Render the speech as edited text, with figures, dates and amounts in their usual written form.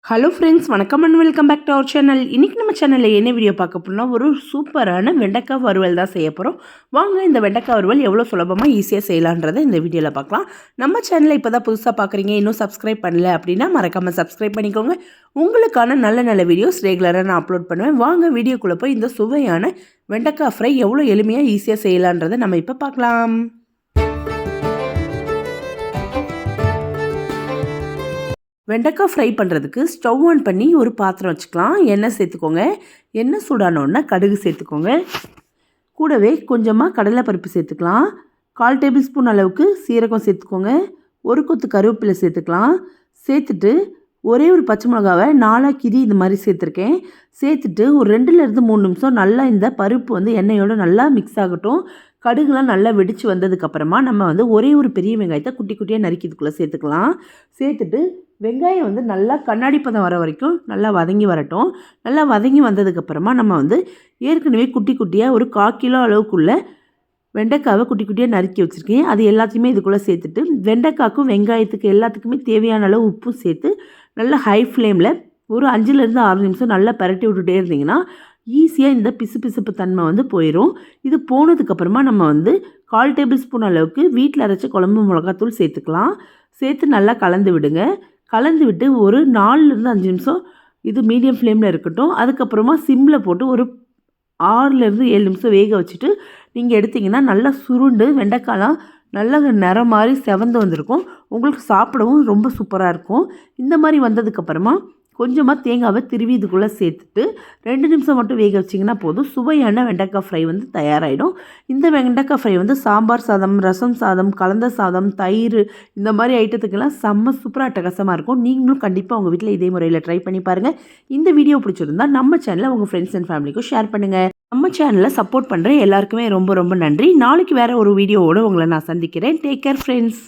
Hello friends, வணக்கம் and welcome back to our channel. இன்றைக்கி நம்ம சேனலில் என்ன வீடியோ பார்க்க போகிறோம்னா, ஒரு சூப்பரான வெண்டைக்காய் வறுவல் தான் செய்ய போகிறோம். வாங்க இந்த வெண்டைக்காய் வறுவல் எவ்வளோ சுலபமாக ஈஸியாக செய்யலான்றதை இந்த வீடியோவில் பார்க்கலாம். நம்ம சேனலை இப்போ தான் புதுசாக பார்க்குறீங்க, இன்னும் சப்ஸ்கிரைப் பண்ணல அப்படின்னா மறக்காமல் சப்ஸ்கிரைப் பண்ணிக்கோங்க. உங்களுக்கான நல்ல நல்ல வீடியோஸ் ரெகுலராக நான் அப்லோட் பண்ணுவேன். வாங்க வீடியோக்குள்ளே போய் இந்த சுவையான வெண்டைக்காய் ஃப்ரை எவ்வளோ எளிமையாக ஈஸியாக செய்யலான்றதை நம்ம இப்போ பார்க்கலாம். வெண்டைக்காய் ஃப்ரை பண்ணுறதுக்கு ஸ்டவ் ஆன் பண்ணி ஒரு பாத்திரம் வச்சுக்கலாம். எண்ணெய் சேர்த்துக்கோங்க. எண்ணெய் சூடானோன்னா கடுகு சேர்த்துக்கோங்க. கூடவே கொஞ்சமாக கடலைப்பருப்பு சேர்த்துக்கலாம். 1/4 டேபிள் ஸ்பூன் அளவுக்கு சீரகம் சேர்த்துக்கோங்க. ஒரு கொத்து கருவேப்பிலை சேர்த்துக்கலாம். சேர்த்துட்டு ஒரே ஒரு பச்சை மிளகாவை 4 கிரி இந்த மாதிரி சேர்த்துருக்கேன். சேர்த்துட்டு ஒரு 2லேருந்து 3 நிமிஷம் நல்லா இந்த பருப்பு எண்ணெயோடு நல்லா மிக்ஸ் ஆகட்டும். கடுகுலாம் நல்லா வெடித்து வந்ததுக்கப்புறமா நம்ம ஒரே ஒரு பெரிய வெங்காயத்தை குட்டி குட்டியாக நறுக்கிதுக்குள்ளே சேர்த்துக்கலாம். சேர்த்துட்டு வெங்காயம் நல்லா கண்ணாடி பதம் வர வரைக்கும் நல்லா வதங்கி வரட்டும். நல்லா வதங்கி வந்ததுக்கப்புறமா நம்ம ஏற்கனவே குட்டி குட்டியாக ஒரு 1/4 கிலோ அளவுக்குள்ளே வெண்டைக்காவை குட்டி குட்டியாக நறுக்கி வச்சுருக்கேன். அது எல்லாத்தையுமே இதுக்குள்ளே சேர்த்துட்டு வெண்டைக்காய்க்கும் வெங்காயத்துக்கு எல்லாத்துக்குமே தேவையான அளவு உப்பும் சேர்த்து நல்லா ஹை ஃப்ளேமில் ஒரு 5லேருந்து 6 நிமிஷம் நல்லா பரட்டி விட்டுட்டே இருந்திங்கன்னா ஈஸியாக இந்த பிசுபிசுப்பு தன்மை போயிடும். இது போனதுக்கப்புறமா நம்ம 1/4 டேபிள் ஸ்பூன் அளவுக்கு வீட்டில் அரைச்ச குழம்பு மிளகாத்தூள் சேர்த்துக்கலாம். சேர்த்து நல்லா கலந்து விடுங்க. கலந்து விட்டு ஒரு 4லேருந்து 5 நிமிஷம் இது மீடியம் ஃப்ளேமில் இருக்கட்டும். அதுக்கப்புறமா சிம்மில் போட்டு ஒரு 6லேருந்து 7 நிமிஷம் வேக வச்சுட்டு நீங்கள் எடுத்திங்கன்னா நல்லா சுருண்டு வெண்டைக்காய்லாம் நல்லா நிறம் மாதிரி செவந்து வந்திருக்கும். உங்களுக்கு சாப்பிடவும் ரொம்ப சூப்பராக இருக்கும். இந்த மாதிரி வந்ததுக்கப்புறமா கொஞ்சமாக தேங்காவை திருவி இதுக்குள்ளே சேர்த்துட்டு 2 நிமிஷம் மட்டும் வேக வச்சிங்கன்னா போதும். சுவையான வெண்டைக்காய் ஃப்ரை தயாராகிடும். இந்த வெண்டைக்காய் ஃப்ரை சாம்பார் சாதம், ரசம் சாதம், கலந்த சாதம், தயிர் இந்த மாதிரி ஐட்டத்துக்கெல்லாம் செம்ம சூப்பராக அட்டகாசமாக இருக்கும். நீங்களும் கண்டிப்பாக உங்கள் வீட்டில் இதே முறையில் ட்ரை பண்ணி பாருங்கள். இந்த வீடியோ பிடிச்சிருந்தா நம்ம சேனலை உங்கள் ஃப்ரெண்ட்ஸ் அண்ட் ஃபேமிலிக்கும் ஷேர் பண்ணுங்கள். நம்ம சேனலில் சப்போர்ட் பண்ணுற எல்லாருக்குமே ரொம்ப ரொம்ப நன்றி. நாளைக்கு வேறு ஒரு வீடியோவோடு உங்களை நான் சந்திக்கிறேன். Take care friends.